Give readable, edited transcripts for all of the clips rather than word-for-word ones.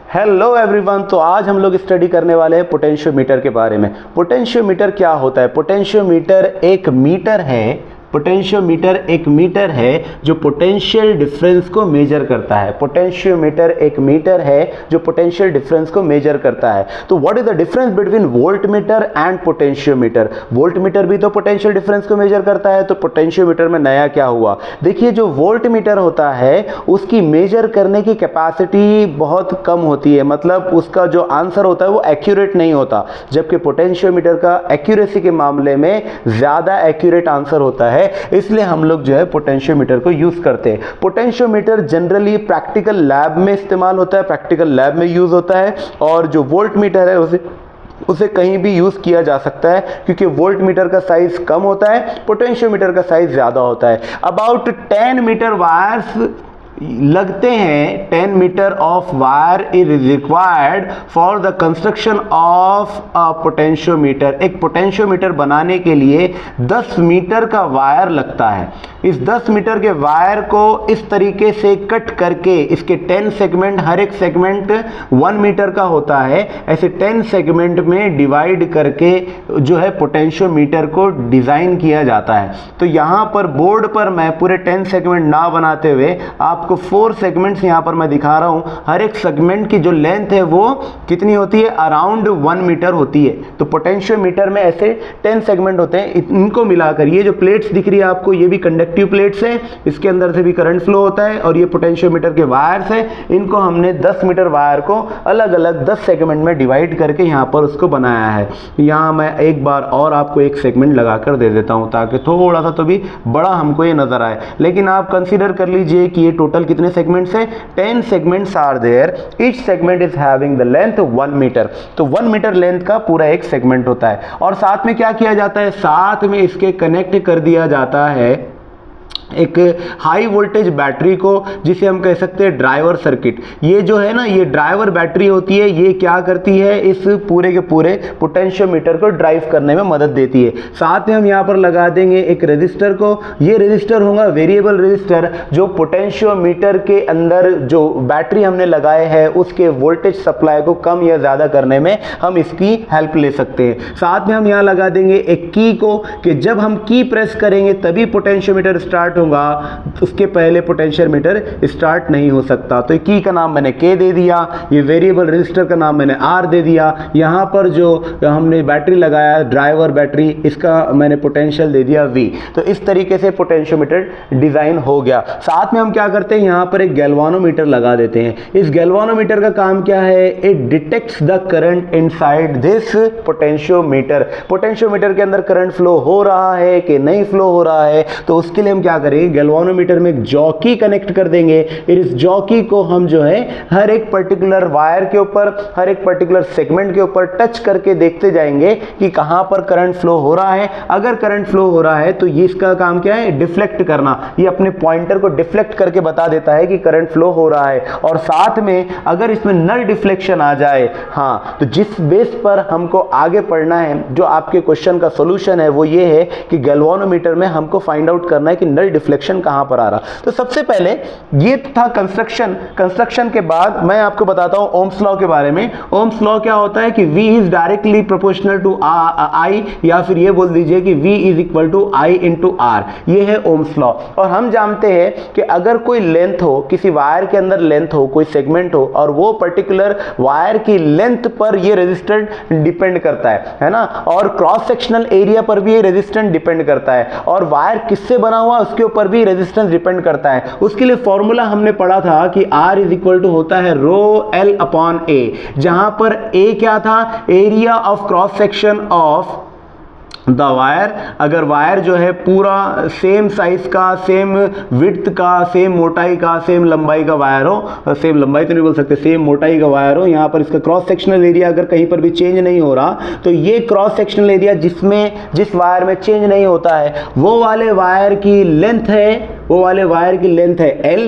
Hello everyone. तो आज हम लोग स्टडी करने वाले हैं पोटेंशियोमीटर के बारे में। पोटेंशियोमीटर क्या होता है? पोटेंशियोमीटर एक मीटर है। पोटेंशियोमीटर एक मीटर है जो पोटेंशियल डिफरेंस को मेजर करता है। पोटेंशियोमीटर एक मीटर है जो पोटेंशियल डिफरेंस को मेजर करता है। तो what is the difference between voltmeter and potentiometer? Voltmeter भी तो पोटेंशियल डिफरेंस को मेजर करता है, तो पोटेंशियोमीटर में नया क्या हुआ? देखिए, जो वोल्टमीटर होता है उसकी मेजर करने की कैपेसिटी बहुत कम होती है, मतलब उसका जो आंसर होता है वो एक्यूरेट नहीं होता, जबकि पोटेंशियोमीटर का एक्यूरेसी के मामले में ज्यादा एक्यूरेट आंसर होता है। इसलिए हम लोग जो है पोटेंशियोमीटर को यूज करते हैं। पोटेंशियोमीटर जनरली प्रैक्टिकल लैब में इस्तेमाल होता है, प्रैक्टिकल लैब में यूज होता है, और जो वोल्टमीटर है उसे कहीं भी यूज किया जा सकता है, क्योंकि वोल्टमीटर का साइज कम होता है, पोटेंशियोमीटर का साइज ज्यादा होता है। अबाउट 10 मीटर वायर्स लगते हैं। 10 metre of wire is required for the construction of a potentiometer. एक पोटेंशियोमीटर बनाने के लिए 10 मीटर का वायर लगता है। इस 10 मीटर के वायर को इस तरीके से कट करके इसके 10 सेगमेंट, हर एक सेगमेंट 1 मीटर का होता है, ऐसे 10 सेगमेंट में डिवाइड करके जो है पोटेंशियोमीटर को डिजाइन किया जाता है। तो यहाँ पर बोर्ड पर मैं पूरे 10 सेगमेंट ना बनाते हुए आपको 4 सेगमेंट्स यहाँ पर मैं दिखा रहा हूँ। हर एक सेगमेंट की जो लेंथ है वो कितनी होती है? अराउंड 1 मीटर होती है। तो पोटेंशियोमीटर में ऐसे 10 सेगमेंट होते हैं। इनको मिलाकर ये जो प्लेट्स दिख रही है आपको, ये भी कंडक्टिव प्लेट्स है, इसके अंदर से भी करंट फ्लो होता है, और ये पोटेंशियोमीटर के वायर्स है। इनको हमने 10 मीटर वायर को अलग अलग 10 सेगमेंट में डिवाइड करके यहाँ पर उसको बनाया है। यहाँ मैं एक बार और आपको एक सेगमेंट लगाकर दे देता हूँ ताकि थोड़ा सा तो भी बड़ा हमको ये नजर आए। लेकिन आप कंसीडर कर लीजिए कि ये टोटल कितने सेगमेंट्स हैं? 10 segments are there. Each segment is having the length 1 metre. तो 1 मीटर लेंथ का पूरा एक सेगमेंट होता है। और साथ में क्या किया जाता है? साथ में इसके कनेक्ट कर दिया जाता है एक हाई वोल्टेज बैटरी को, जिसे हम कह सकते हैं ड्राइवर सर्किट। ये जो है ना, ये ड्राइवर बैटरी होती है। ये क्या करती है? इस पूरे के पूरे पोटेंशियोमीटर को ड्राइव करने में मदद देती है। साथ में हम यहाँ पर लगा देंगे एक रेजिस्टर को। ये रेजिस्टर होगा वेरिएबल रेजिस्टर, जो पोटेंशियोमीटर के अंदर जो बैटरी हमने लगाए है उसके वोल्टेज सप्लाई को कम या ज्यादा करने में हम इसकी हेल्प ले सकते हैं। साथ में हम यहाँ लगा देंगे एक की को, कि जब हम की प्रेस करेंगे तभी पोटेंशियोमीटर स्टार्ट होगा, उसके पहले पोटेंशियोमीटर स्टार्ट नहीं हो सकता। तो की का नाम मैंने के दे दिया, ये वेरिएबल रेजिस्टर का नाम मैंने आर दे दिया। यहाँ पर जो हमने बैटरी लगाया ड्राइवर बैटरी, इसका मैंने पोटेंशियल दे दिया वी। तो इस तरीके से पोटेंशियोमीटर डिजाइन हो गया। साथ में हम क्या करते हैं? यहाँ पर एक गैल्वानोमीटर लगा देते हैं। इस गैल्वानोमीटर का काम क्या है? It detects the current inside this potentiometer. Potentiometer के अंदर करंट फ्लो हो रहा है कि नहीं फ्लो हो रहा है, तो उसके लिए हम क्या करेंगे? गैल्वानोमीटर में एक जॉकी कनेक्ट कर देंगे। इस जॉकी को हम जो है हर एक पर्टिकुलर वायर के ऊपर, हर एक पर्टिकुलर सेगमेंट के ऊपर टच करके देखते जाएंगे कि कहां पर करंट फ्लो हो रहा है। अगर करंट फ्लो हो रहा है तो ये इसका काम क्या है? डिफ्लेक्ट करना। ये अपने पॉइंटर को डिफ्लेक्ट करके बता देता है कि करंट फ्लो हो रहा है। और साथ में अगर इसमें नल डिफ्लेक्शन आ जाए, हाँ, तो जिस बेस पर हमको आगे पढ़ना है, जो आपके क्वेश्चन का सोल्यूशन है वो ये है कि गैल्वानोमीटर में हमको फाइंड आउट करना है कि नल डिफ्लेक्शन कहां पर आ रहा। तो सबसे पहले ये था कंस्ट्रक्शन के बाद मैं आपको बताता हूं ओम्स लॉ के बारे में। ओम्स लॉ क्या होता है कि V is directly proportional to I, या फिर ये बोल दीजिए कि V is equal to I into R। ये है ओम्स लॉ। और हम जानते हैं कि अगर कोई लेंथ हो, किसी वायर के अंदर लेंथ हो, कोई सेगमेंट हो, और वो पर्टिकुलर वायर की लेंथ पर ये रेजिस्टेंस डिपेंड करता है ना, और क्रॉस सेक्शनल एरिया पर भी ये रेजिस्टेंस डिपेंड करता है, और वायर किससे बना हुआ उसके ऊपर भी रेजिस्टेंस डिपेंड करता है। उसके लिए फॉर्मूला हमने पढ़ा था कि R इज इक्वल टू होता है रो L अपॉन A, जहां पर A क्या था? Area of cross section of the wire. अगर वायर जो है पूरा सेम साइज का, सेम विड्थ का, सेम मोटाई का, सेम लंबाई का वायर हो, सेम लंबाई तो नहीं बोल सकते, सेम मोटाई का वायर हो, यहाँ पर इसका क्रॉस सेक्शनल एरिया अगर कहीं पर भी चेंज नहीं हो रहा, तो ये क्रॉस सेक्शनल एरिया जिस वायर में चेंज नहीं होता है वो वाले वायर की लेंथ है L,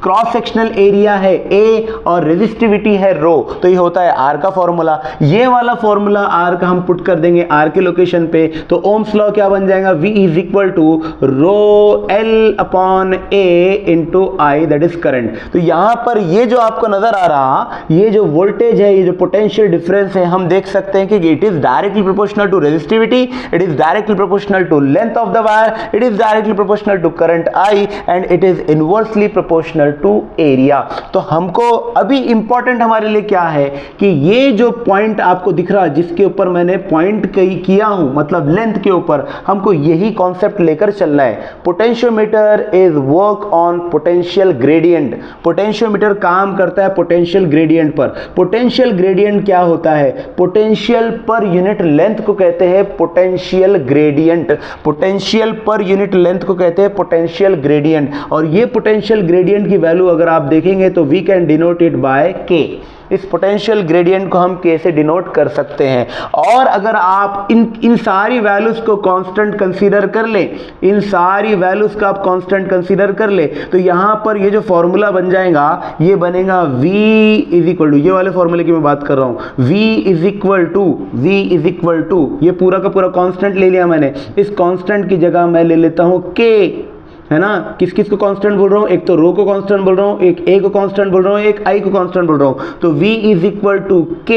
क्रॉस सेक्शनल एरिया है A, और रेजिस्टिविटी है रो। तो ये होता है R का फॉर्मूला। ये वाला फॉर्मूला R का हम पुट कर देंगे R के लोकेशन पे, तो ओम्स लॉ क्या बन जाएगा, V is equal to rho L upon A into I, that is current. तो यहां पर ये जो आपको नजर आ रहा, ये जो वोल्टेज है, ये जो पोटेंशियल डिफरेंस है, हम देख सकते हैं कि it is directly proportional to resistivity, it is directly proportional to length of the wire, it is directly proportional to current I and it is inversely proportional to area. तो हमको अभी important हमारे लिए क्या है कि ये जो पॉइंट आपको दिख रहा है, जिसके ऊपर मैंने पॉइंट किया हूं, मतलब लेंथ के ऊपर, हमको यही कॉन्सेप्ट लेकर चलना है। Potentiometer is work on potential gradient. Potentiometer काम करता है पोटेंशियल ग्रेडियंट पर। पोटेंशियल ग्रेडियंट क्या होता है, पोटेंशियल पर यूनिट लेंथ को कहते हैं potential gradient. Potential per unit length को कहते हैं पोटेंशियल ग्रेडियंट। और ये पोटेंशियल ग्रेडियंट की वैल्यू अगर आप देखेंगे तो we can denote it by K. इस पोटेंशियल ग्रेडियंट को हम के से डिनोट कर सकते हैं। और अगर आप इन सारी वैल्यूज को कांस्टेंट कंसीडर कर ले, इन सारी वैल्यूज का आप कांस्टेंट कंसीडर कर ले, तो यहां पर ये जो फॉर्मूला बन जाएगा, ये बनेगा v इज इक्वल टू, ये वाले फॉर्मूले की मैं बात कर रहा हूं, v इज इक्वल टू, ये पूरा का पूरा कांस्टेंट ले लिया मैंने। इस कांस्टेंट की जगह मैं ले लेता हूं k, है ना। किस किस को कांस्टेंट बोल रहा हूं, एक तो रो को कांस्टेंट बोल रहा हूं, एक a को कांस्टेंट बोल रहा हूं, एक i को कांस्टेंट बोल रहा हूं। तो v is equal to k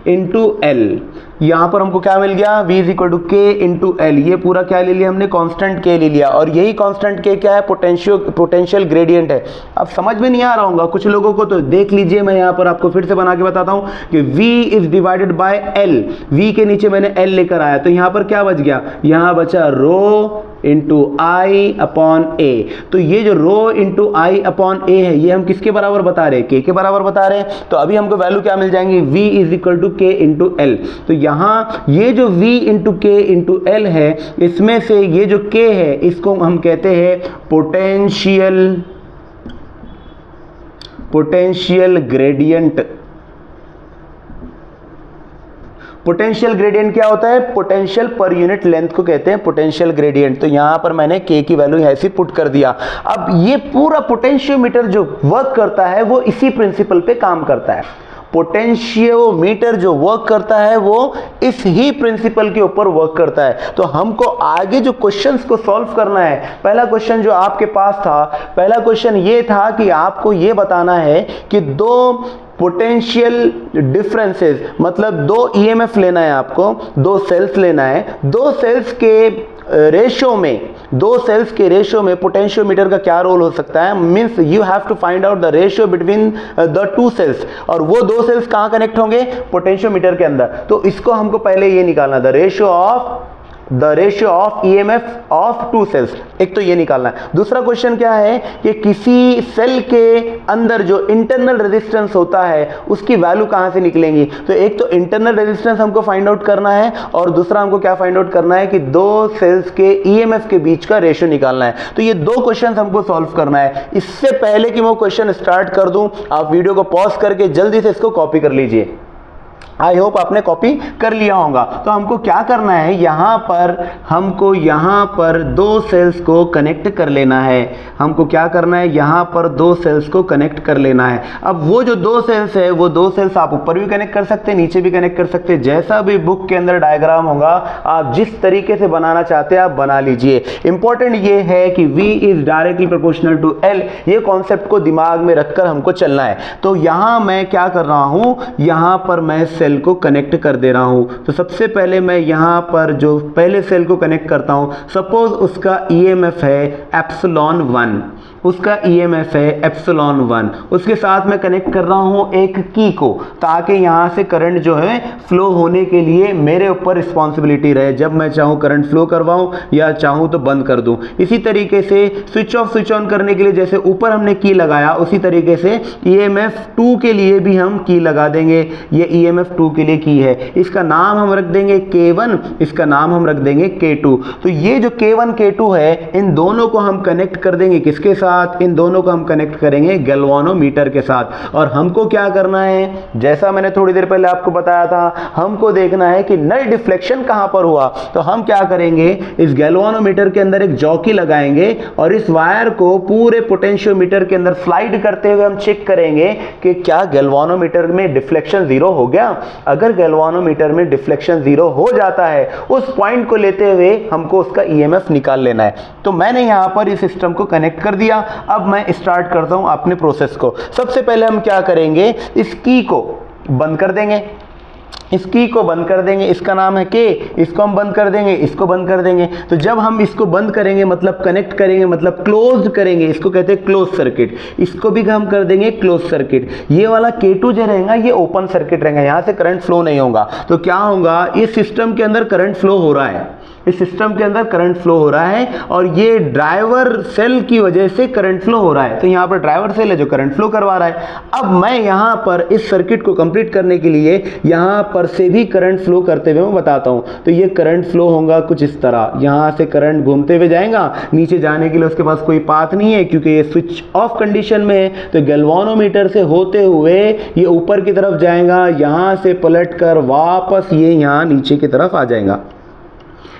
into L. यहां पर हमको क्या मिल गया, v is equal to k into L. ये पूरा क्या ले लिया हमने, कांस्टेंट k ले लिया। और यही कांस्टेंट k क्या है, पोटेंशियल ग्रेडियंट है। अब समझ में नहीं आ रहा होगा कुछ लोगों को, तो देख लीजिए, मैं यहां पर आपको फिर से बना के बताता हूं कि v is divided by l। v के नीचे मैंने l लेकर आया, तो यहां पर क्या बच गया, यहां बचा रो इंटू आई अपॉन ए। तो ये जो रो इंटू आई अपॉन ए है, ये हम किसके बराबर बता रहे हैं, के बराबर बता रहे हैं। तो अभी हमको वैल्यू क्या मिल जाएंगी, v इज इक्वल टू के इंटू एल। तो यहां ये जो v इंटू के इंटू एल है, इसमें से ये जो k है, इसको हम कहते हैं पोटेंशियल ग्रेडियंट। पोटेंशियल ग्रेडियंट क्या होता है, पोटेंशियल पर यूनिट लेंथ को कहते हैं पोटेंशियल ग्रेडियंट। तो यहां पर मैंने k की वैल्यू ऐसी पुट कर दिया। अब ये पूरा पोटेंशियोमीटर जो वर्क करता है वो इसी प्रिंसिपल पे काम करता है। पोटेंशियोमीटर जो वर्क करता है वो इस ही प्रिंसिपल के ऊपर वर्क करता है। तो हमको आगे जो क्वेश्चंस को सॉल्व करना है, पहला क्वेश्चन जो आपके पास था, पहला क्वेश्चन ये था कि आपको ये बताना है कि दो पोटेंशियल डिफरेंसेस, मतलब दो ईएमएफ लेना है आपको, दो सेल्स लेना है, दो सेल्स के रेशियो में पोटेंशियोमीटर का क्या रोल हो सकता है। Means you have to find out the ratio between the two cells, और वो दो सेल्स कहां कनेक्ट होंगे, पोटेंशियोमीटर के अंदर। तो इसको हमको पहले ये निकालना, the ratio of EMF of two cells, एक तो ये निकालना है। दूसरा क्वेश्चन क्या है कि किसी सेल के अंदर जो इंटरनल रेजिस्टेंस होता है उसकी वैल्यू कहां से निकलेंगी। तो एक तो इंटरनल रेजिस्टेंस हमको फाइंड आउट करना है, और दूसरा हमको क्या फाइंड आउट करना है कि दो सेल्स के ईएमएफ के बीच का रेशियो निकालना है। तो ये दो क्वेश्चन हमको सॉल्व करना है। इससे पहले कि मैं क्वेश्चन स्टार्ट कर दूं, आप वीडियो को पॉज करके जल्दी से इसको कॉपी कर लीजिए। आई होप आपने कॉपी कर लिया होगा। तो हमको क्या करना है, हमको यहाँ पर दो सेल्स को कनेक्ट कर लेना है। हमको क्या करना है, यहाँ पर दो सेल्स को कनेक्ट कर लेना है। अब वो जो दो सेल्स है, वो दो सेल्स आप ऊपर भी कनेक्ट कर सकते हैं, नीचे भी कनेक्ट कर सकते हैं। जैसा भी बुक के अंदर डायग्राम होगा, आप जिस तरीके से बनाना चाहते हैं आप बना लीजिए। इंपॉर्टेंट ये है कि V is directly proportional to L। ये कॉन्सेप्ट को दिमाग में रखकर हमको चलना है। तो यहाँ मैं क्या कर रहा हूँ, यहाँ पर मैं सेल को कनेक्ट कर दे रहा हूं। तो सबसे पहले मैं यहां पर जो पहले सेल को कनेक्ट करता हूं, सपोज उसका ईएमएफ है एप्सिलॉन 1, उसका ईएमएफ है एप्सिलॉन 1। उसके साथ मैं कनेक्ट कर रहा हूं एक की को, ताकि यहां से करंट जो है फ्लो होने के लिए मेरे ऊपर रिस्पॉन्सिबिलिटी रहे। जब मैं चाहूं करंट फ्लो करवाऊं या चाहूं तो बंद कर दूं। इसी तरीके से स्विच ऑफ स्विच ऑन करने के लिए जैसे ऊपर हमने की लगाया, उसी तरीके से ईएमएफ 2 के लिए भी हम की लगा देंगे। ये ईएमएफ 2 के लिए की है, इसका नाम हम रख देंगे K1, इसका नाम हम रख देंगे K2। तो ये जो K1 K2 है, इन दोनों को हम कनेक्ट कर देंगे किसके साथ, साथ इन दोनों को हम कनेक्ट करेंगे गैल्वानोमीटर के साथ। और हमको क्या करना है, जैसा मैंने थोड़ी देर पहले आपको बताया था, हमको देखना है कि नल डिफ्लेक्शन कहां पर हुआ। तो हम क्या करेंगे, इस गैल्वानोमीटर के अंदर एक जॉकी लगाएंगे और इस वायर को पूरे पोटेंशियोमीटर के अंदर स्लाइड करते हुए हम चेक करेंगे कि क्या गैल्वानोमीटर में डिफ्लेक्शन जीरो हो गया। अगर गैल्वानोमीटर में डिफ्लेक्शन जीरो हो जाता है, उस पॉइंट को लेते हुए हमको उसका ईएमएफ निकाल लेना है। तो मैंने यहां पर इस सिस्टम को कनेक्ट कर दिया। अब मैं स्टार्ट करता हूं अपने प्रोसेस को। सबसे पहले हम क्या करेंगे, इस की को बंद कर देंगे, इस की को बंद कर देंगे, इसका नाम है के, इसको हम बंद कर देंगे, इसको बंद कर देंगे। तो जब हम इसको बंद करेंगे मतलब कनेक्ट करेंगे, मतलब क्लोज करेंगे, इसको कहते हैं क्लोज सर्किट। इसको भी हम कर देंगे क्लोज सर्किट। ये वाला K2 जो रहेगा ये ओपन सर्किट रहेगा, यहां से करंट फ्लो नहीं होगा। तो क्या होगा, इस सिस्टम के अंदर करंट फ्लो हो रहा है, इस सिस्टम के अंदर करंट फ्लो हो रहा है और ये ड्राइवर सेल की वजह से करंट फ्लो हो रहा है। तो यहाँ पर ड्राइवर सेल है जो करंट फ्लो करवा रहा है। अब मैं यहाँ पर इस सर्किट को कंप्लीट करने के लिए यहाँ पर से भी करंट फ्लो करते हुए मैं बताता हूँ। तो ये करंट फ्लो होगा कुछ इस तरह, यहाँ से करंट घूमते हुए जाएगा, नीचे जाने के लिए उसके पास कोई पाथ नहीं है क्योंकि ये स्विच ऑफ कंडीशन में है। तो गैल्वानोमीटर से होते हुए ये ऊपर की तरफ जाएगा, यहाँ से पलट कर वापस ये यहाँ नीचे की तरफ आ जाएगा,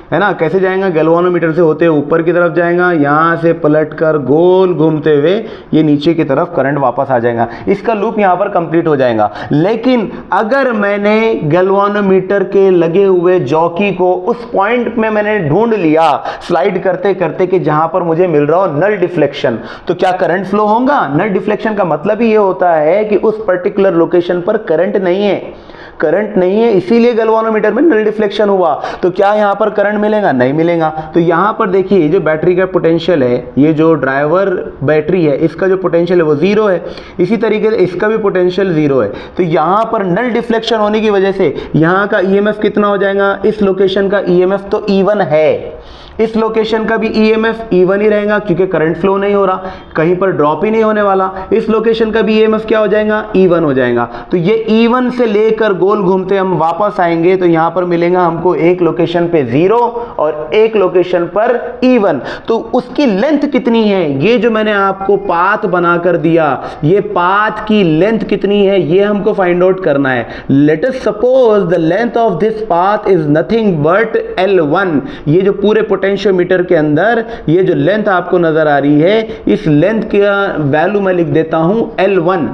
है ना। कैसे जाएगा, गैल्वानोमीटर से होते हुए ऊपर की तरफ जाएगा, यहाँ से पलटकर गोल घूमते हुए ये नीचे की तरफ करंट वापस आ जाएगा। इसका लूप यहाँ पर कंप्लीट हो जाएगा। लेकिन अगर मैंने गैल्वानोमीटर के लगे हुए जॉकी को उस पॉइंट में मैंने ढूंढ लिया स्लाइड करते करते कि जहां पर मुझे मिल रहा हो नल डिफ्लेक्शन, तो क्या करंट फ्लो होगा। नल डिफ्लेक्शन का मतलब ही ये होता है कि उस पर्टिकुलर लोकेशन पर करंट नहीं है, करंट नहीं है, इसीलिए गैल्वानोमीटर में नल डिफ्लेक्शन हुआ। तो क्या यहां पर करंट मिलेगा, नहीं मिलेगा। तो यहां पर देखिए ये जो बैटरी का पोटेंशियल है, ये जो ड्राइवर बैटरी है इसका जो पोटेंशियल है वो जीरो है, इसी तरीके से इसका भी पोटेंशियल जीरो है। तो यहां पर नल डिफ्लेक्शन होने की वजह से यहां का ईएमएफ कितना हो जाएगा, इस लोकेशन का ईएमएफ तो E1 है, इस लोकेशन का भी ईएमएफ E1 ही रहेगा क्योंकि करंट फ्लो नहीं हो रहा, कहीं पर ड्रॉप ही नहीं होने वाला। इस लोकेशन का भी ईएमएफ क्या हो जाएगा, E1 हो जाएगा। तो ये E1 से लेकर गोल घूमते हम वापस आएंगे तो यहां पर मिलेगा हमको एक लोकेशन पे 0 और एक लोकेशन पर E1। तो उसकी लेंथ कितनी है, ये जो मैंने आपको पाथ बनाकर दिया, ये पाथ की लेंथ कितनी है ये हमको फाइंड आउट करना है। Let us suppose the length of this path is nothing but L1। ये जो पूरे पोटेंशियोमीटर के अंदर ये जो लेंथ आपको नजर आ रही है, इस लेंथ का वैल्यू मैं लिख देता हूं L1।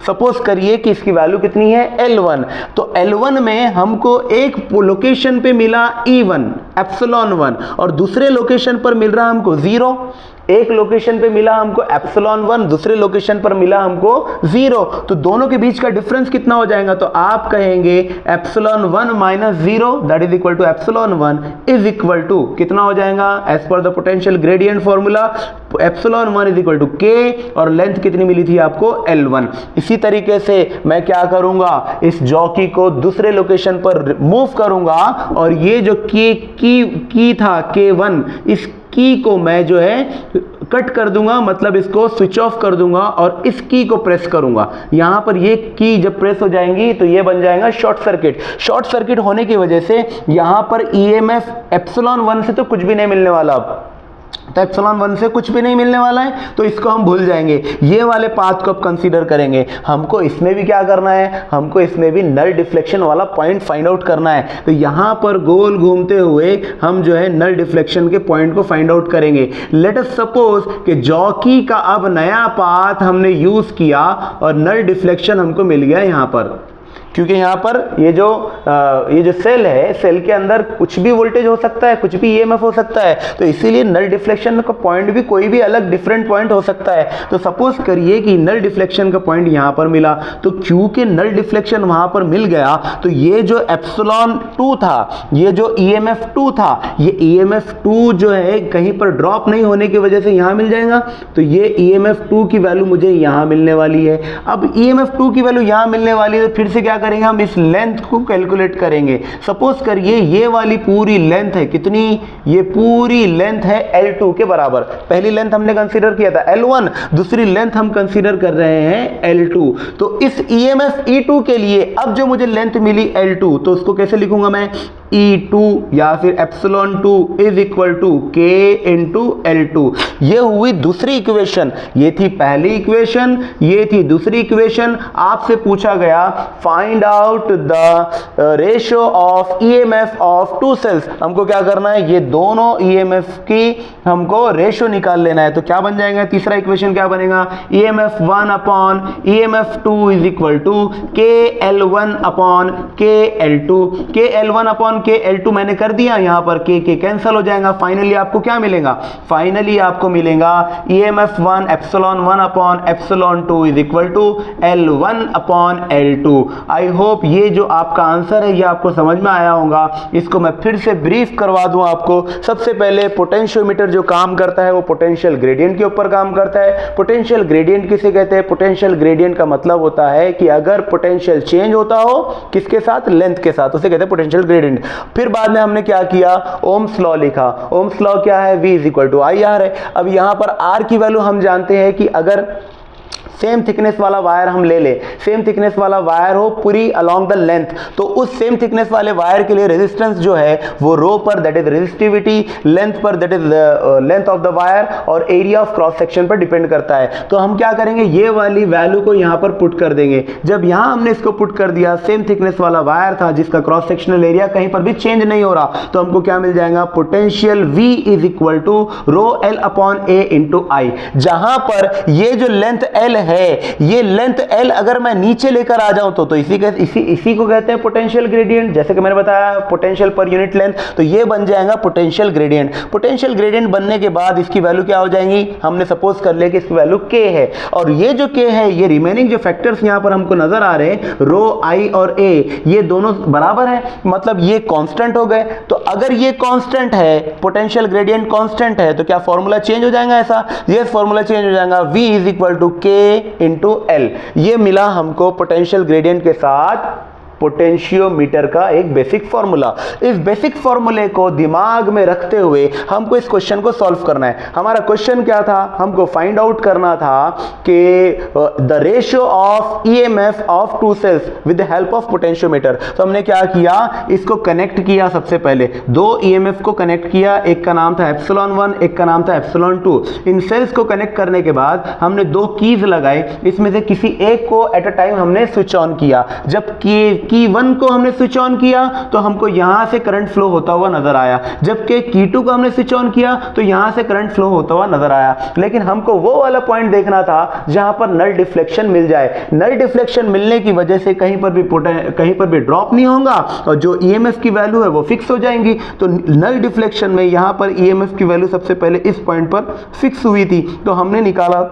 सपोज करिए कि इसकी वैल्यू कितनी है, L1। तो L1 में हमको एक लोकेशन पे मिला E1 एप्सिलॉन 1 और दूसरे लोकेशन पर मिल रहा हमको 0। एक लोकेशन पे मिला हमको एप्सिलॉन 1, दूसरे लोकेशन पर मिला हमको 0। तो दोनों के बीच का डिफरेंस कितना हो जाएगा, तो आप कहेंगे epsilon 1 minus 0 that is equal to epsilon 1 is equal to कितना हो जाएगा, as per the potential gradient formula epsilon 1 is equal to K और लेंथ कितनी मिली थी आपको L1। इसी तरीके से मैं क्या करूंगा, इस जॉकी को दूसरे लोकेशन पर मूव करूंगा और ये जो की था K1, इस की को मैं जो है कट कर दूंगा, मतलब इसको स्विच ऑफ कर दूंगा और इस की को प्रेस करूंगा। यहां पर ये की जब प्रेस हो जाएंगी तो ये बन जाएगा शॉर्ट सर्किट। शॉर्ट सर्किट होने की वजह से यहां पर ईएमएफ एप्सिलॉन 1 से तो कुछ भी नहीं मिलने वाला। अब तो एप्सिलॉन 1 से कुछ भी नहीं मिलने वाला है तो इसको हम भूल जाएंगे। ये वाले पाथ को अब कंसीडर करेंगे। हमको इसमें भी क्या करना है, हमको इसमें भी नल डिफ्लेक्शन वाला पॉइंट फाइंड आउट करना है। तो यहां पर गोल घूमते हुए हम जो है नल डिफ्लेक्शन के पॉइंट को फाइंड आउट करेंगे। लेट अस सपोज कि जॉकी का अब नया पाथ हमने यूज किया और नल डिफ्लेक्शन हमको मिल गया यहां पर, क्योंकि यहाँ पर ये जो सेल है, सेल के अंदर कुछ भी वोल्टेज हो सकता है, कुछ भी ईएमएफ हो सकता है, तो इसीलिए नल डिफ्लेक्शन का पॉइंट भी कोई भी अलग डिफरेंट पॉइंट हो सकता है। तो सपोज करिए कि नल डिफ्लेक्शन का पॉइंट यहाँ पर मिला, तो क्योंकि नल डिफ्लेक्शन वहां पर मिल गया तो ये जो एप्सिलॉन 2 था, ये जो ईएमएफ 2 था, ये ईएमएफ 2 जो है कहीं पर ड्रॉप नहीं होने की वजह से यहाँ मिल जाएगा। तो ये ईएमएफ 2 की वैल्यू मुझे यहाँ मिलने वाली है। अब ईएमएफ 2 की वैल्यू यहाँ मिलने वाली है तो फिर से क्या करेंगे, हम इस लेंथ को कैलकुलेट करेंगे। सपोज करिए ये वाली पूरी लेंथ है कितनी, ये पूरी लेंथ है L2 के बराबर। पहली लेंथ हमने कंसीडर किया था L1, दूसरी लेंथ हम कंसीडर कर रहे हैं L2। तो इस EMF E2 के लिए अब जो मुझे लेंथ मिली L2, तो उसको कैसे लिखूंगा मैं, E2 या फिर epsilon 2 is equal to K into L2। ये हुई दूसरी इक्वेशन, ये थी पहली इक्वेशन, ये थी दूसरी इक्वेशन। आपसे पूछा गया find out the ratio of EMF of two cells. हमको क्या करना है, ये दोनों EMF की हमको रेशियो निकाल लेना है। तो क्या बन जाएगा, तीसरा इक्वेशन क्या बनेगा, EMF1 upon EMF2 is equal to KL1 upon KL2। KL1 upon KL2 मैंने कर दिया, यहां पर K कैंसिल हो जाएगा। फाइनली आपको क्या मिलेगा, फाइनली आपको मिलेगा EMF1 epsilon 1 upon epsilon 2 is equal to L1 upon L2। I hope ये जो आपका आंसर है ये आपको समझ में आया होगा। इसको मैं फिर से ब्रीफ करवा दूं आपको। सबसे पहले पोटेंशियोमीटर जो काम करता है वो पोटेंशियल ग्रेडियंट के ऊपर काम करता है। पोटेंशियल ग्रेडियंट किसे कहते हैं, पोटेंशियल ग्रेडियंट का मतलब होता है कि अगर पोटेंशियल चेंज होता हो किसके साथ, लेंथ के साथ, उसे कहते हैं पोटेंशियल ग्रेडियंट। फिर बाद में हमने क्या किया, ओम्स लॉ लिखा। ओम्स लॉ क्या है, V is equal to IR है। अब यहां पर R की वैल्यू हम जानते हैं कि अगर सेम थिकनेस वाला वायर हम ले ले, सेम थिकनेस वाला वायर हो पूरी अलोंग द लेंथ, तो उस सेम थिकनेस वाले वायर के लिए रेजिस्टेंस जो है वो रो पर दैट इज रेजिस्टिविटी, लेंथ पर that is length of the wire, और एरिया ऑफ क्रॉस सेक्शन पर डिपेंड करता है। तो हम क्या करेंगे, ये वाली वैल्यू को यहां पर पुट कर देंगे। जब यहां हमने इसको पुट कर दिया, सेम थिकनेस वाला वायर था जिसका क्रॉस सेक्शनल एरिया कहीं पर भी चेंज नहीं हो रहा, तो हमको क्या मिल जाएगा, potential V is equal to rho L upon A into I। जहां पर ये जो लेंथ L है, ये लेंथ L अगर मैं नीचे लेकर आ जाऊं तो इसी को कहते हैं पोटेंशियल ग्रेडियंट। जैसे कि मैंने बताया पोटेंशियल पर यूनिट लेंथ, तो ये बन जाएगा पोटेंशियल ग्रेडियंट। पोटेंशियल ग्रेडियंट बनने के बाद इसकी वैल्यू क्या हो जाएंगी, हमने सपोज कर लिया कि इसकी वैल्यू K है, और ये जो K है, ये रिमेनिंग जो फैक्टर्स यहां पर हमको नजर आ रहे हैं, रो I और A, ये दोनों बराबर है, मतलब ये कांस्टेंट हो गए। तो अगर ये कांस्टेंट है, पोटेंशियल ग्रेडियंट कांस्टेंट है, तो क्या फॉर्मूला चेंज हो जाएगा ऐसा, ये फॉर्मूला चेंज हो जाएगा, V is equal to K into L। ये मिला हमको पोटेंशियल ग्रेडियंट के साथ पोटेंशियोमीटर का एक बेसिक फॉर्मूला। इस बेसिक फॉर्मूले को दिमाग में रखते हुए हमको इस क्वेश्चन को सॉल्व करना है। हमारा क्वेश्चन क्या था, हमको फाइंड आउट करना था कि the ratio of EMF of two cells with the help of potentiometer. तो हमने क्या किया, इसको कनेक्ट किया। सबसे पहले दो EMF को कनेक्ट किया, एक का नाम था एप्सिलॉन 1, एक का नाम था एप्सिलॉन 2। इन सेल्स को कनेक्ट करने के बाद हमने दो कीज लगाई, इसमें से किसी एक को एट अ टाइम हमने स्विच ऑन किया। जब की 1 को हमने स्विच ऑन किया तो हमको यहां से करंट फ्लो होता हुआ नजर आया, जबकि की 2 को हमने स्विच ऑन किया तो यहां से करंट फ्लो होता हुआ नजर आया। लेकिन हमको वो वाला पॉइंट देखना था जहां पर नल डिफ्लेक्शन मिल जाए। नल डिफ्लेक्शन मिलने की वजह से कहीं पर भी ड्रॉप नहीं होगा और जो EMF की वैल्यू है वो फिक्स हो जाएंगी। तो नल डिफ्लेक्शन में यहां पर EMF की वैल्यू सबसे पहले इस पॉइंट पर फिक्स हुई थी, तो हमने निकाला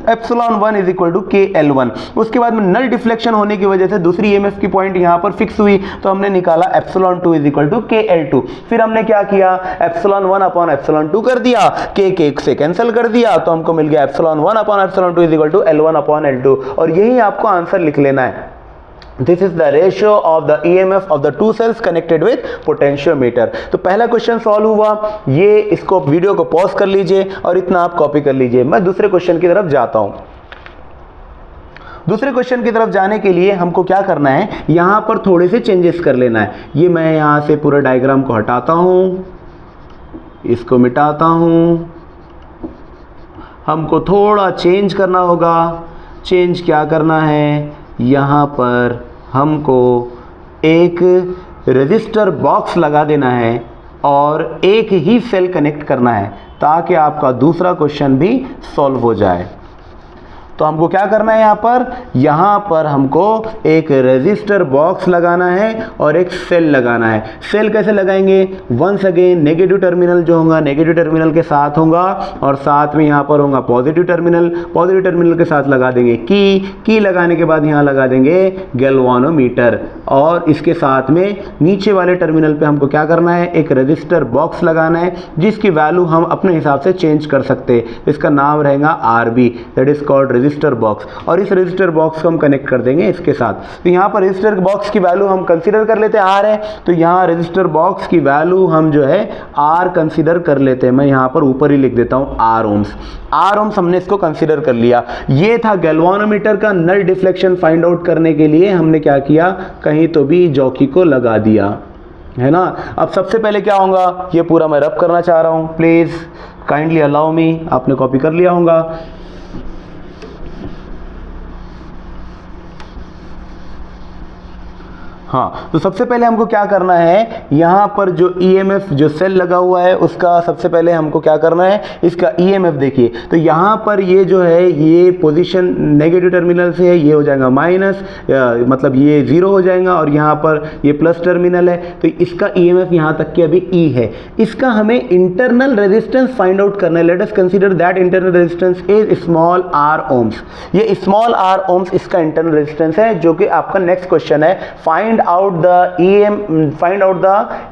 epsilon 1 is equal to KL1। उसके बाद में नल डिफ्लेक्शन होने की वजह से दूसरी EMF की पॉइंट यहां पर फिक्स हुई, तो हमने निकाला epsilon 2 is equal to KL2। फिर हमने क्या किया, एप्सिलॉन 1 अपॉन एप्सिलॉन 2 कर दिया, K से कैंसिल कर दिया, तो हमको मिल गया epsilon 1 upon epsilon 2 is equal to L1 upon L2। और यही आपको आंसर लिख लेना है। This is the ratio of the EMF of the two cells connected with potentiometer। तो पहला क्वेश्चन सॉल्व हुआ। ये इसको वीडियो को पॉज कर लीजिए और इतना आप कॉपी कर लीजिए। मैं दूसरे क्वेश्चन की तरफ जाता हूं। दूसरे क्वेश्चन की तरफ जाने के लिए हमको क्या करना है, यहां पर थोड़े से चेंजेस कर लेना है। ये मैं यहां से पूरा डायग्राम को हटाता हूं, इसको मिटाता हूं। हमको थोड़ा चेंज करना होगा। चेंज क्या करना है, यहाँ पर हमको एक रेजिस्टर बॉक्स लगा देना है और एक ही सेल कनेक्ट करना है ताकि आपका दूसरा क्वेश्चन भी सॉल्व हो जाए। तो हमको क्या करना है, यहाँ पर हमको एक रेजिस्टर बॉक्स लगाना है और एक सेल लगाना है। सेल कैसे लगाएंगे, वंस अगेन नेगेटिव टर्मिनल जो होगा नेगेटिव टर्मिनल के साथ होगा और साथ में यहाँ पर होगा पॉजिटिव टर्मिनल। पॉजिटिव टर्मिनल के साथ लगा देंगे की लगाने के बाद यहाँ लगा देंगे गैल्वानोमीटर, और इसके साथ में नीचे वाले टर्मिनल पे हमको क्या करना है, एक रेजिस्टर बॉक्स लगाना है जिसकी वैल्यू हम अपने हिसाब से चेंज कर सकते हैं। इसका नाम रहेगा RB, that is called register box. और इस रजिस्टर बॉक्स को हम कनेक्ट कर देंगे इसके साथ। तो यहाँ पर रजिस्टर बॉक्स की वैल्यू हम कंसीडर कर लेते हैं R है, तो यहाँ रजिस्टर बॉक्स की वैल्यू हम जो है R कंसीडर कर लेते हैं। मैं यहाँ पर ऊपर ही लिख देता हूँ R ओम्स हमने इसको कंसीडर कर लिया। ये था गैल्वानोमीटर का नल डिफ्लेक्शन फाइंड आउट करने के लिए हमने क्या किया, कहीं तो भी जॉकी को लगा दिया। है ना। अब सबसे पहले क्या होगा, ये पूरा मैं रब करना चाह रहा हूँ, प्लीज़ काइंडली अलाउ मी। आपने कॉपी कर लिया होगा। हाँ, तो सबसे पहले हमको क्या करना है, यहाँ पर जो EMF जो सेल लगा हुआ है उसका सबसे पहले हमको क्या करना है, इसका EMF देखिए। तो यहाँ पर ये जो है ये पोजीशन नेगेटिव टर्मिनल से है, ये हो जाएगा माइनस, मतलब ये ज़ीरो हो जाएगा, और यहाँ पर ये प्लस टर्मिनल है, तो इसका EMF यहाँ तक के अभी E है। इसका हमें इंटरनल रेजिस्टेंस फाइंड आउट करना है। Let us consider that internal resistance is small r ohms. ये स्मॉल r ओम्स इसका इंटरनल रेजिस्टेंस है, जो कि आपका नेक्स्ट क्वेश्चन है, find out the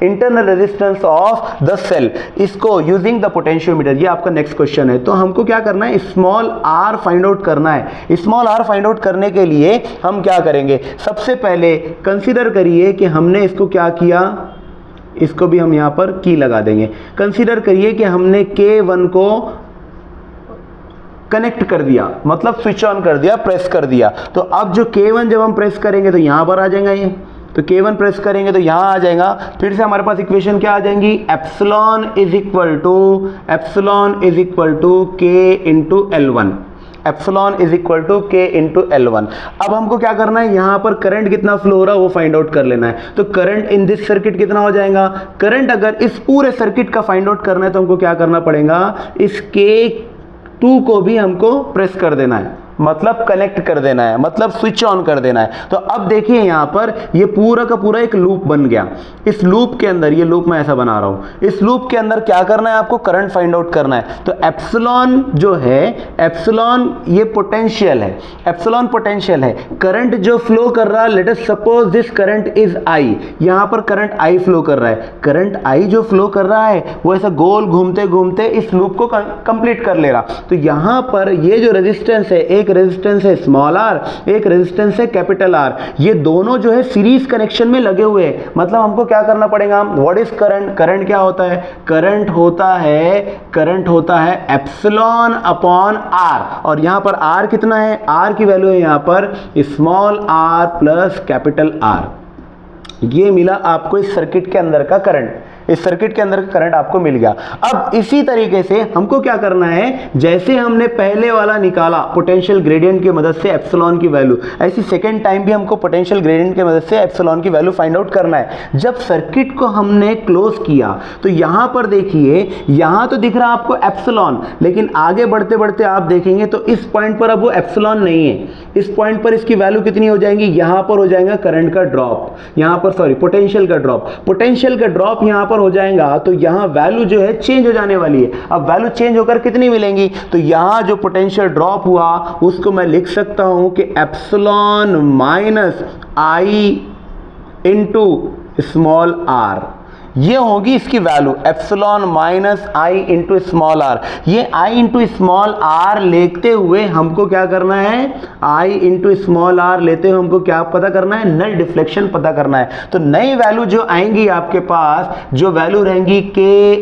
internal resistance of the cell, इसको using the potentiometer। ये आपका नेक्स्ट क्वेश्चन है। तो हमको क्या करना है, स्मॉल r फाइंड आउट करना है। स्मॉल r फाइंड आउट करने के लिए हम क्या करेंगे, सबसे पहले कंसीडर करिए कि हमने इसको क्या किया, इसको भी हम यहाँ पर की लगा देंगे। कंसीडर करिए कि हमने K1 को कनेक्ट कर दिया, मतलब स्विच ऑन कर दिया, प्रेस कर दिया। तो अब जो K1 जब हम प्रेस करेंगे तो यहाँ पर आ जाएगा ये, तो K1 प्रेस करेंगे तो यहाँ आ जाएगा। फिर से हमारे पास इक्वेशन क्या आ जाएंगी, epsilon is equal to K into L1, epsilon is equal to K into L1। अब हमको क्या करना है, यहाँ पर करंट कितना फ्लो हो रहा है वो फाइंड आउट कर लेना है। तो करंट इन दिस सर्किट कितना हो जाएगा, करंट अगर इस पूरे सर्किट का फाइंड आउट करना है तो हमको क्या करना पड़ेगा, इस K2 को भी हमको प्रेस कर देना है, मतलब कनेक्ट कर देना है, मतलब स्विच ऑन कर देना है। तो अब देखिए यहाँ पर ये पूरा का पूरा एक लूप बन गया। इस लूप के अंदर, ये लूप मैं ऐसा बना रहा हूँ, इस लूप के अंदर क्या करना है, आपको करंट फाइंड आउट करना है। तो एप्सिलॉन जो है, एप्सिलॉन ये पोटेंशियल है, एप्सिलॉन पोटेंशियल है। करंट जो फ्लो कर रहा है, let us suppose this current is I, यहाँ पर करंट I फ्लो कर रहा है। करंट I जो फ्लो कर रहा है वो ऐसा गोल घूमते घूमते इस लूप को कंप्लीट कर ले रहा। तो यहाँ पर ये जो रेजिस्टेंस है, एक रेजिस्टेंस है स्मॉल r, एक रेजिस्टेंस है कैपिटल R, ये दोनों जो है सीरीज कनेक्शन में लगे हुए हैं। मतलब हमको क्या करना पड़ेगा, व्हाट इज करंट, करंट क्या होता है, करंट होता है एप्सिलॉन अपॉन R, और यहां पर R कितना है, R की वैल्यू है यहां पर small r plus capital R। ये मिला आपको इस सर्किट के अंदर का करंट, इस सर्किट के अंदर का करंट आपको मिल गया। अब इसी तरीके से हमको क्या करना है, जैसे हमने पहले वाला निकाला पोटेंशियल ग्रेडियंट की मदद से एप्सिलॉन की वैल्यू, ऐसी सेकेंड टाइम भी हमको पोटेंशियल ग्रेडियंट की मदद से एप्सिलॉन की वैल्यू फाइंड आउट करना है। जब सर्किट को हमने क्लोज किया तो यहां पर देखिए, यहां तो दिख रहा है आपको एप्सिलॉन, लेकिन आगे बढ़ते बढ़ते आप देखेंगे तो इस पॉइंट पर अब वो एप्सिलॉन नहीं है। इस पॉइंट पर इसकी वैल्यू कितनी हो जाएंगी, यहां पर हो जाएगा करंट का ड्रॉप, यहां पर सॉरी पोटेंशियल का ड्रॉप, पोटेंशियल का ड्रॉप यहां पर हो जाएगा। तो यहां वैल्यू जो है चेंज हो जाने वाली है। अब वैल्यू चेंज होकर कितनी मिलेंगी, तो यहां जो पोटेंशियल ड्रॉप हुआ उसको मैं लिख सकता हूं कि epsilon minus I into small r, ये होगी इसकी value, epsilon minus I into small r। ये I इंटू स्मॉल r लेते हुए हमको क्या करना है, I इंटू स्मॉल r लेते हुए हमको क्या पता करना है, नल डिफ्लेक्शन पता करना है। तो नई वैल्यू जो आएंगी आपके पास, जो वैल्यू रहेंगी K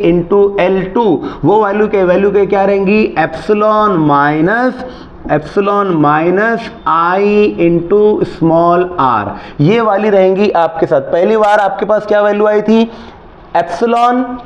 इंटू L2, वो वैल्यू के क्या रहेंगी, epsilon minus I into small r, ये वाली रहेंगी आपके साथ। पहली बार आपके पास क्या वैल्यू आई थी, epsilon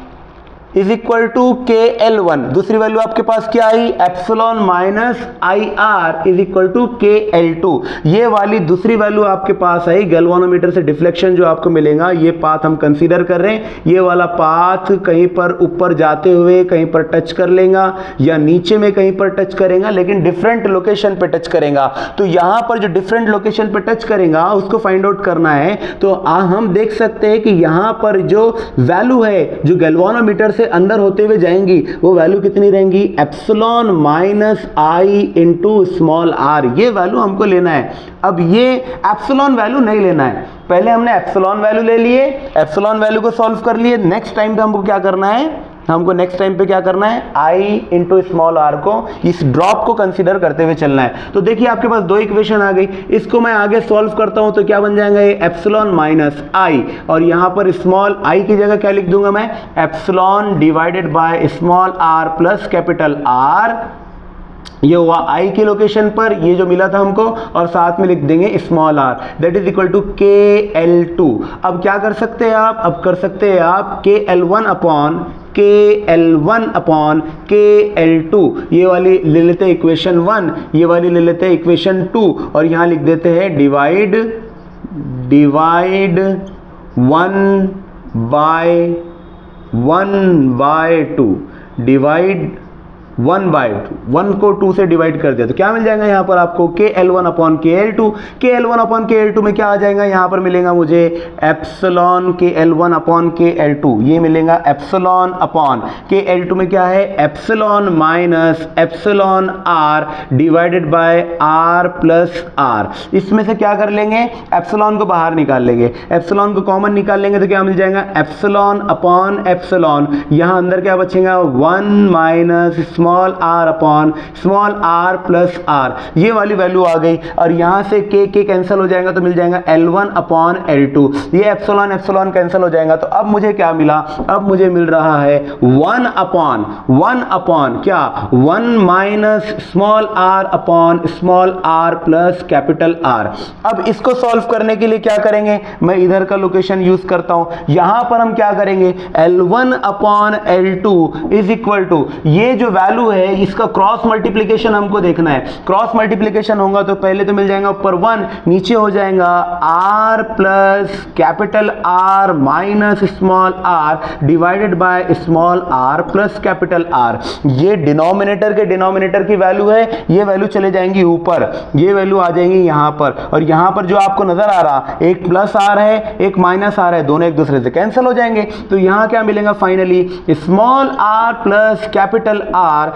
is equal to KL1, दूसरी वैल्यू आपके पास क्या आई, epsilon minus IR is equal to KL2, ये वाली दूसरी वैल्यू आपके पास आई। गैल्वानोमीटर से डिफ्लेक्शन जो आपको मिलेगा, ये पाथ हम कंसीडर कर रहे हैं, ये वाला पाथ कहीं पर ऊपर जाते हुए कहीं पर टच कर लेगा या नीचे में कहीं पर टच करेगा, लेकिन डिफरेंट लोकेशन पे टच करेगा। तो यहां पर जो डिफरेंट लोकेशन पे टच करेगा उसको फाइंड आउट करना है। तो हम देख सकते हैं कि यहां पर जो वैल्यू है जो गैल्वानोमीटर से अंदर होते हुए जाएंगी, वो वैल्यू कितनी रहेंगी, epsilon minus I into small r, ये वैल्यू हमको लेना है। अब ये एप्सिलॉन वैल्यू नहीं लेना है, पहले हमने एप्सिलॉन वैल्यू ले लिए, एप्सिलॉन वैल्यू को सॉल्व कर लिए। नेक्स्ट टाइम पे हमको क्या करना है, I इंटू स्मॉल r को, इस ड्रॉप को कंसीडर करते हुए चलना है। तो देखिए आपके पास दो इक्वेशन आ गई, इसको मैं आगे सॉल्व करता हूं तो क्या बन जाएगा, ये एप्सिलॉन माइनस I, और यहां पर स्मॉल I की जगह क्या लिख दूंगा मैं, epsilon divided by small r plus capital R ये हुआ i की लोकेशन पर, ये जो मिला था हमको, और साथ में लिख देंगे small r, that is equal to KL2। अब क्या कर सकते हैं आप, अब कर सकते हैं आप KL1 अपॉन KL2, ये वाली ले लेते हैं इक्वेशन 1, ये वाली ले लेते हैं इक्वेशन 2, और यहाँ लिख देते हैं डिवाइड 1/2, डिवाइड 1/2, 1 को 2 से डिवाइड कर दिया तो क्या मिल जाएगा यहाँ पर आपको KL1 upon KL2। KL1 upon KL2 में क्या आ जाएगा, यहाँ पर मिलेगा मुझे एप्सिलॉन KL1 अपॉन KL2, ये मिलेगा एप्सिलॉन अपॉन KL2 में क्या है, epsilon minus epsilon R divided by R plus R। इसमें से क्या कर लेंगे, एप्सिलॉन को बाहर निकाल लेंगे, एप्सिलॉन को कॉमन निकाल लेंगे तो क्या मिल जाएगा, एप्सिलॉन अपॉन एप्सिलॉन, यहाँ अंदर क्या बचेगा 1 minus small r upon small r plus r, ये वाली वैल्यू आ गई, और यहाँ से k कैंसिल हो जाएगा तो मिल जाएगा L1 अपॉन L2, ये एप्सिलॉन एप्सिलॉन कैंसिल हो जाएगा, तो अब मुझे क्या मिला, अब मुझे मिल रहा है 1 अपॉन क्या 1 minus small r upon small r plus capital R। अब इसको सॉल्व करने के लिए क्या करेंगे, मैं इधर का लोकेशन यूज करता हूं, यहां पर हम क्या करेंगे, L1 upon L2 is equal to, ये जो वैल्यू है इसका क्रॉस मल्टीप्लिकेशन हमको देखना है, क्रॉस मल्टीप्लिकेशन होगा तो पहले तो मिल जाएगा ऊपर 1, नीचे हो जाएगा r plus capital R minus small r divided by small r plus capital R। ये डिनोमिनेटर के डिनोमिनेटर की वैल्यू है, ये वैल्यू चले जाएंगी ऊपर, ये वैल्यू आ जाएंगी यहां पर, और यहां पर जो आपको नजर आ रहा एक प्लस r है एक माइनस r है, दोनों एक दूसरे से कैंसिल हो जाएंगे, तो यहां क्या मिलेगा finally small r plus capital R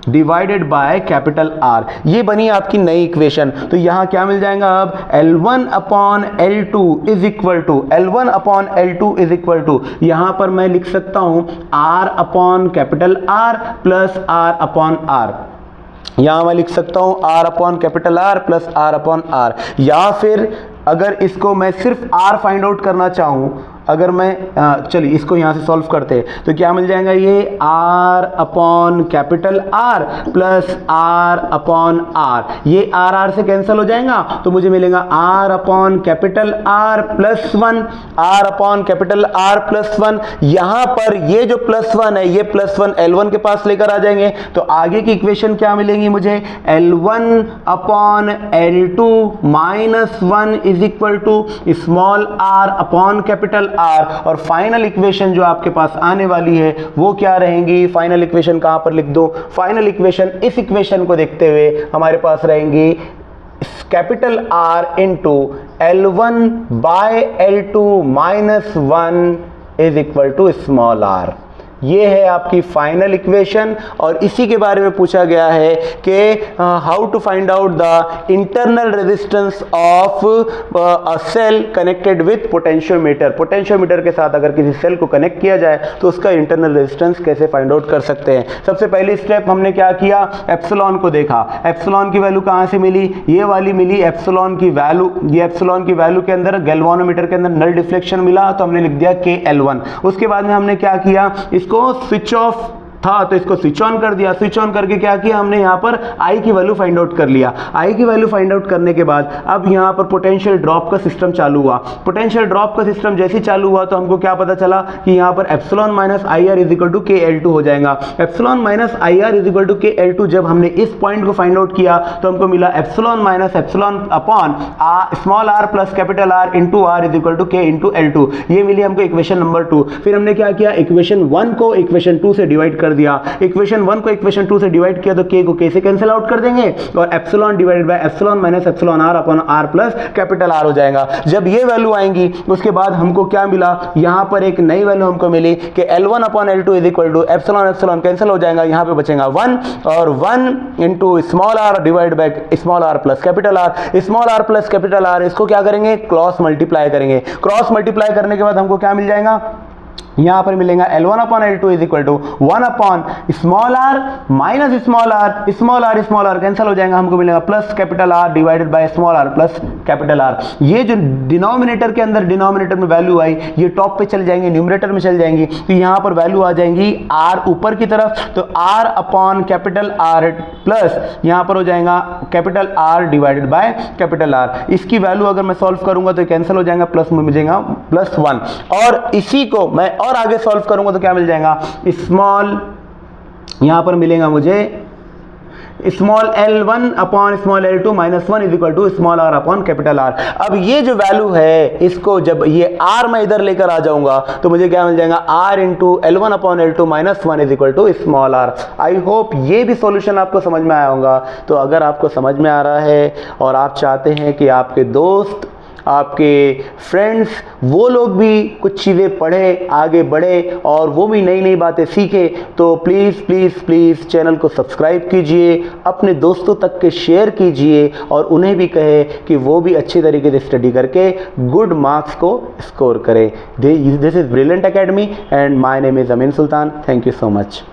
divided by capital R। ये बनी आपकी नई इक्वेशन, तो यहां क्या मिल जाएगा अब L1 upon L2 is equal to, L1 upon L2 is equal to, यहां पर मैं लिख सकता हूं R upon capital R plus R upon R, यहां मैं लिख सकता हूं R upon capital R plus R upon R, या फिर अगर इसको मैं सिर्फ R फाइंड आउट करना चाहूं, अगर मैं चलिए इसको यहाँ से सॉल्व करते हैं तो क्या मिल जाएगा, ये R upon capital R plus R upon R, ये R से कैंसिल हो जाएगा तो मुझे मिलेगा R upon capital R plus 1, R upon capital R plus 1। यहाँ पर ये जो प्लस 1 है, ये प्लस 1 L1 के पास लेकर आ जाएंगे तो आगे की इक्वेशन क्या मिलेंगी मुझे, L1 upon L2 minus 1 is equal to small r upon capital R, और फाइनल इक्वेशन जो आपके पास आने वाली है वो क्या रहेंगी, फाइनल इक्वेशन कहां पर लिख दो, फाइनल इक्वेशन इस इक्वेशन को देखते हुए हमारे पास रहेंगी capital R into L1 by L2 minus 1 is equal to small r। ये है आपकी फाइनल इक्वेशन, और इसी के बारे में पूछा गया है कि how to find out the internal resistance of a cell connected with potentiometer. Potentiometer के साथ अगर किसी सेल को कनेक्ट किया जाए तो उसका इंटरनल रेजिस्टेंस कैसे फाइंड आउट कर सकते हैं। सबसे पहली स्टेप हमने क्या किया, एप्सिलॉन को देखा, एप्सिलॉन की वैल्यू कहाँ से मिली, ये वाली मिली एप्सिलॉन की वैल्यू, ये एप्सिलॉन की वैल्यू के अंदर गैल्वानोमीटर के अंदर नल डिफ्लेक्शन मिला तो हमने लिख दिया KL1। उसके बाद में हमने क्या किया, इसको स्विच ऑफ था तो इसको स्विच ऑन कर दिया, स्विच ऑन करके क्या किया हमने यहाँ पर I की वैल्यू फाइंड आउट कर लिया। I की वैल्यू फाइंड आउट करने के बाद अब यहाँ पर पोटेंशियल ड्रॉप का सिस्टम चालू हुआ। पोटेंशियल ड्रॉप का सिस्टम जैसे चालू हुआ तो हमको क्या पता चला कि यहाँ पर epsilon minus IR is equal to KL2 हो जाएगा। Epsilon minus IR is equal to KL2 जब हमने इस पॉइंट को फाइंड आउट किया तो हमको मिला epsilon minus epsilon upon small r plus capital R into R is equal to K into L2, ये मिली हमको इक्वेशन नंबर 2। फिर हमने क्या किया, इक्वेशन 1 को इक्वेशन 2 से डिवाइड कर दिया, इक्वेशन 1 को इक्वेशन 2 से डिवाइड किया तो k को k से कैंसिल आउट कर देंगे और epsilon divided by epsilon minus epsilon r upon r plus capital R हो जाएगा। जब ये वैल्यू आएंगी उसके बाद हमको क्या मिला, यहाँ पर एक नई वैल्यू हमको मिली कि L1 upon L2 is equal to epsilon epsilon cancel हो जाएगा, यहाँ पे बचेगा 1 और 1 into small r divide by small r plus capital R। Small r plus capital R इसको क्या करेंगे, क्रॉस मल्टीप्लाई करेंगे। क्रॉस मल्टीप्लाई करने के बाद हमको क्या मिल जाएगा, यहाँ पर मिलेगा L1 upon L2 is equal to 1 upon small r minus small r cancel हो जाएगा, हमको मिलेगा plus capital R divided by small r plus capital R. ये जो डिनोमिनेटर के अंदर डिनोमिनेटर में वैल्यू आई ये टॉप पे चल जाएंगी, न्यूमरेटर में चल जाएंगी, तो यहाँ पर वैल्यू आ जाएंगी आर ऊपर की तरफ, तो r upon capital R plus यहाँ पर हो जाएगा capital R divided by capital R. इसकी वैल्यू अगर मैं सॉल्व करूंगा तो कैंसिल हो जाएगा, प्लस में मिलेगा +1, और इसी को मैं और आगे सॉल्व करूंगा तो क्या मिल जाएगा, स्मॉल यहां पर मिलेगा मुझे small L1 upon small L2 -1 is equal to small r upon capital R। अब ये जो वैल्यू है इसको जब ये R मैं इधर लेकर आ जाऊंगा तो मुझे क्या मिल जाएगा, R into L1 upon L2 -1 is equal to small r। I hope ये भी सॉल्यूशन आपको समझ में आया होगा। तो अगर आपको समझ में आ रहा है और आप चाहते हैं कि आपके दोस्त, आपके फ्रेंड्स, वो लोग भी कुछ चीज़ें पढ़े, आगे बढ़े और वो भी नई नई बातें सीखे, तो प्लीज़ प्लीज़ प्लीज़ चैनल को सब्सक्राइब कीजिए, अपने दोस्तों तक के शेयर कीजिए और उन्हें भी कहे कि वो भी अच्छी तरीके से स्टडी करके गुड मार्क्स को स्कोर करें। This is Brilliant Academy and my name is Amin Sultan. Thank you so much.